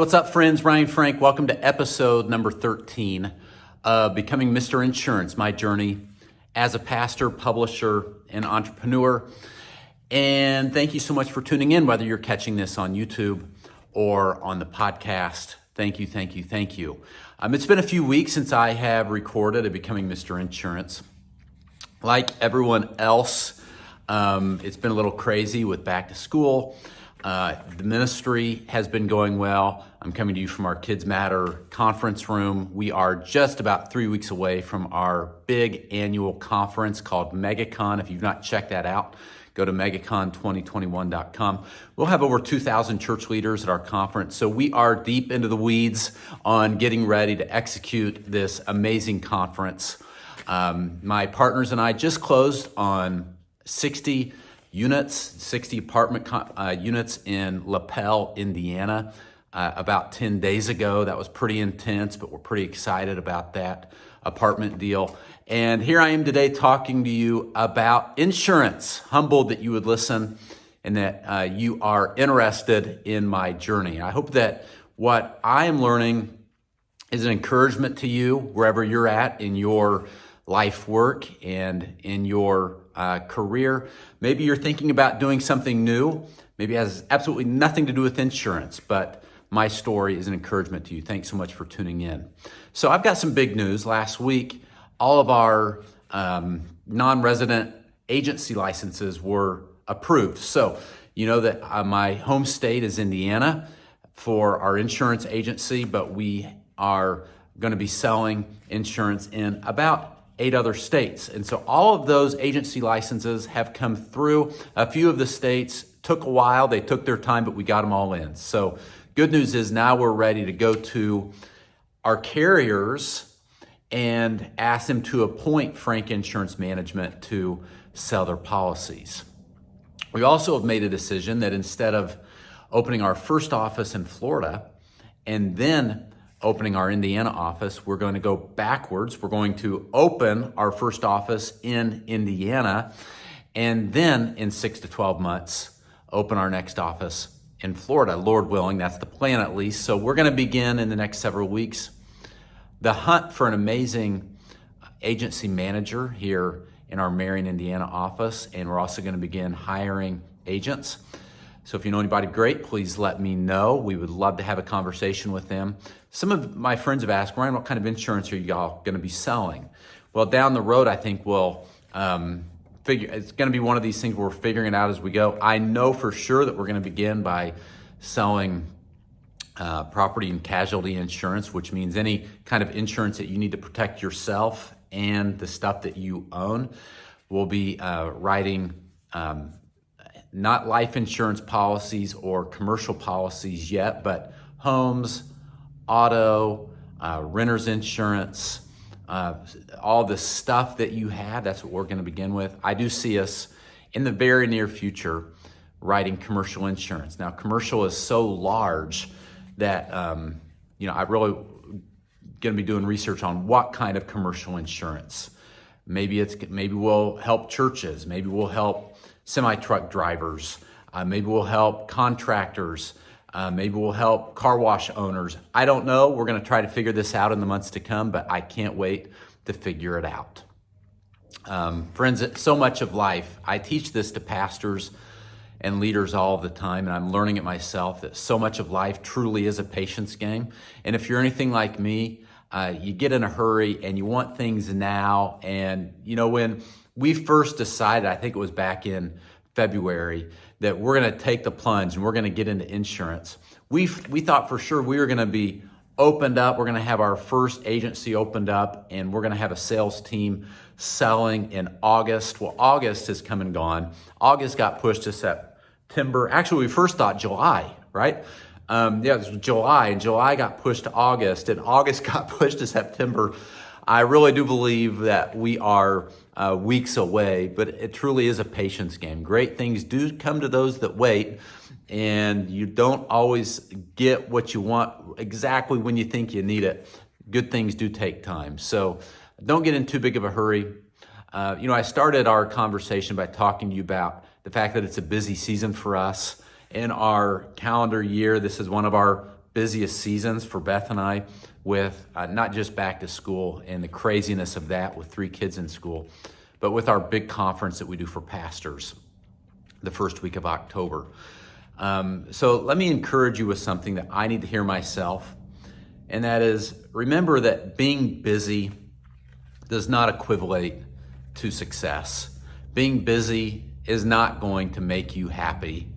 what's up, friends? Ryan Frank. Welcome to episode number 13 of Becoming Mr. Insurance, my journey as a pastor, publisher, and entrepreneur. And thank you so much for tuning in, whether you're catching this on YouTube or on the podcast. Thank you, thank you, thank you. It's been a few weeks since I have recorded a Becoming Mr. Insurance. Like everyone else, it's been a little crazy with back to school. The ministry has been going well. I'm coming to you from our Kids Matter conference room. We are just about 3 weeks away from our big annual conference called MegaCon. If you've not checked that out, go to megacon2021.com. We'll have over 2,000 church leaders at our conference. So we are deep into the weeds on getting ready to execute this amazing conference. My partners and I just closed on 60 apartment units in LaPel, Indiana, about 10 days ago. That was pretty intense, but we're pretty excited about that apartment deal. And here I am today talking to you about insurance. Humbled that you would listen and that you are interested in my journey. I hope that what I am learning is an encouragement to you wherever you're at in your life work and in your career. Maybe you're thinking about doing something new. Maybe it has absolutely nothing to do with insurance, but my story is an encouragement to you. Thanks so much for tuning in. So I've got some big news. Last week, all of our non-resident agency licenses were approved. So you know that my home state is Indiana for our insurance agency, but we are going to be selling insurance in about 8 other states. And so all of those agency licenses have come through. A few of the states took a while. They took their time, but we got them all in. So good news is now we're ready to go to our carriers and ask them to appoint Frank Insurance Management to sell their policies. We also have made a decision that instead of opening our first office in Florida and then opening our Indiana office, we're going to go backwards. We're going to open our first office in Indiana and then in 6 to 12 months, open our next office in Florida. Lord willing, that's the plan at least. So we're going to begin in the next several weeks the hunt for an amazing agency manager here in our Marion, Indiana office. And we're also going to begin hiring agents. So if you know anybody great, please let me know. We would love to have a conversation with them. Some of my friends have asked, Ryan, what kind of insurance are y'all going to be selling? Well, down the road, I think we'll it's going to be one of these things we're figuring it out as we go. I know for sure that we're going to begin by selling property and casualty insurance, which means any kind of insurance that you need to protect yourself and the stuff that you own. We'll be writing not life insurance policies or commercial policies yet, but homes, auto, renter's insurance, all the stuff that you have. That's what we're going to begin with. I do see us in the very near future writing commercial insurance. Now, commercial is so large that I'm really going to be doing research on what kind of commercial insurance. Maybe we'll help churches. Maybe we'll help semi-truck drivers. Maybe we'll help contractors. Maybe we'll help car wash owners. I don't know. We're going to try to figure this out in the months to come, but I can't wait to figure it out. Friends, so much of life, I teach this to pastors and leaders all the time, and I'm learning it myself, that so much of life truly is a patience game. And if you're anything like me, you get in a hurry and you want things now. And, when we first decided, I think it was back in February, that we're going to take the plunge and we're going to get into insurance. We thought for sure we were going to be opened up. We're going to have our first agency opened up and we're going to have a sales team selling in August. Well, August has come and gone. August got pushed to September. Actually, we first thought July, right? It was July, and July got pushed to August, and August got pushed to September. I really do believe that we are weeks away, but it truly is a patience game. Great things do come to those that wait, and you don't always get what you want exactly when you think you need it. Good things do take time. So don't get in too big of a hurry. I started our conversation by talking to you about the fact that it's a busy season for us. In our calendar year, this is one of our busiest seasons for Beth and I with not just back to school and the craziness of that with 3 kids in school, but with our big conference that we do for pastors the first week of October. So let me encourage you with something that I need to hear myself, and that is, remember that being busy does not equivalate to success. Being busy is not going to make you happy.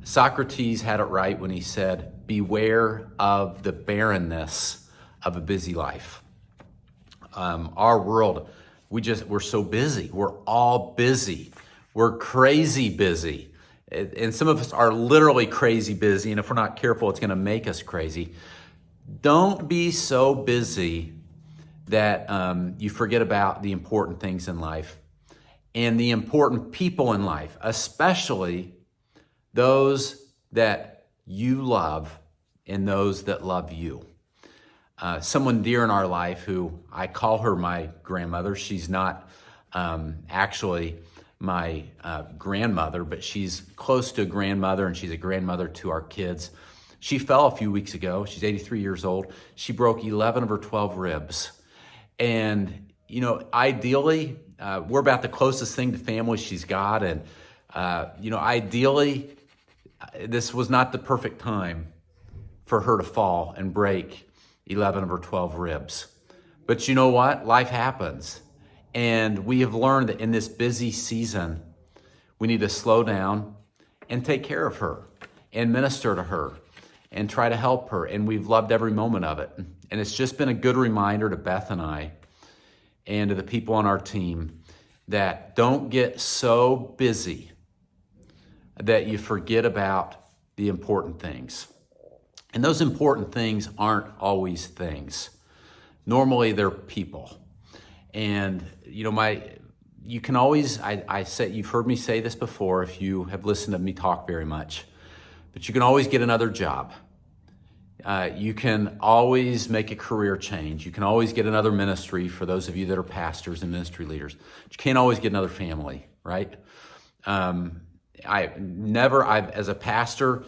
Socrates had it right when he said, beware of the barrenness of a busy life. Our world, we're so busy. We're all busy. We're crazy busy. And some of us are literally crazy busy, and if we're not careful, it's going to make us crazy. Don't be so busy that you forget about the important things in life and the important people in life, especially those that you love and those that love you. Someone dear in our life who I call her my grandmother. She's not actually my grandmother, but she's close to a grandmother, and she's a grandmother to our kids. She fell a few weeks ago. She's 83 years old. She broke 11 of her 12 ribs. And, ideally, we're about the closest thing to family she's got. And, ideally, this was not the perfect time for her to fall and break 11 of her 12 ribs. But you know what? Life happens. And we have learned that in this busy season, we need to slow down and take care of her and minister to her and try to help her. And we've loved every moment of it. And it's just been a good reminder to Beth and I and to the people on our team that don't get so busy that you forget about the important things. And those important things aren't always things. Normally they're people. And you can always, I say, you've heard me say this before if you have listened to me talk very much, but you can always get another job. You can always make a career change. You can always get another ministry for those of you that are pastors and ministry leaders. But you can't always get another family, right? As a pastor,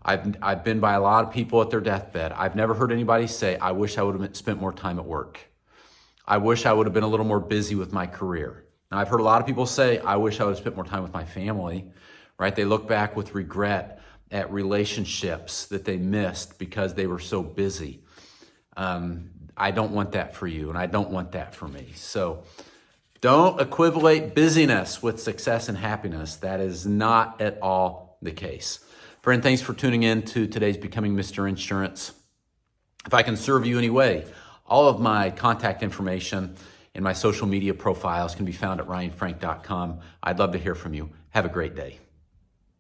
I've been by a lot of people at their deathbed. I've never heard anybody say, I wish I would have spent more time at work. I wish I would have been a little more busy with my career. Now, I've heard a lot of people say, I wish I would have spent more time with my family, right? They look back with regret at relationships that they missed because they were so busy. I don't want that for you, and I don't want that for me. So don't equivalate busyness with success and happiness. That is not at all the case. Friend, thanks for tuning in to today's Becoming Mr. Insurance. If I can serve you any way, all of my contact information and my social media profiles can be found at ryanfrank.com. I'd love to hear from you. Have a great day.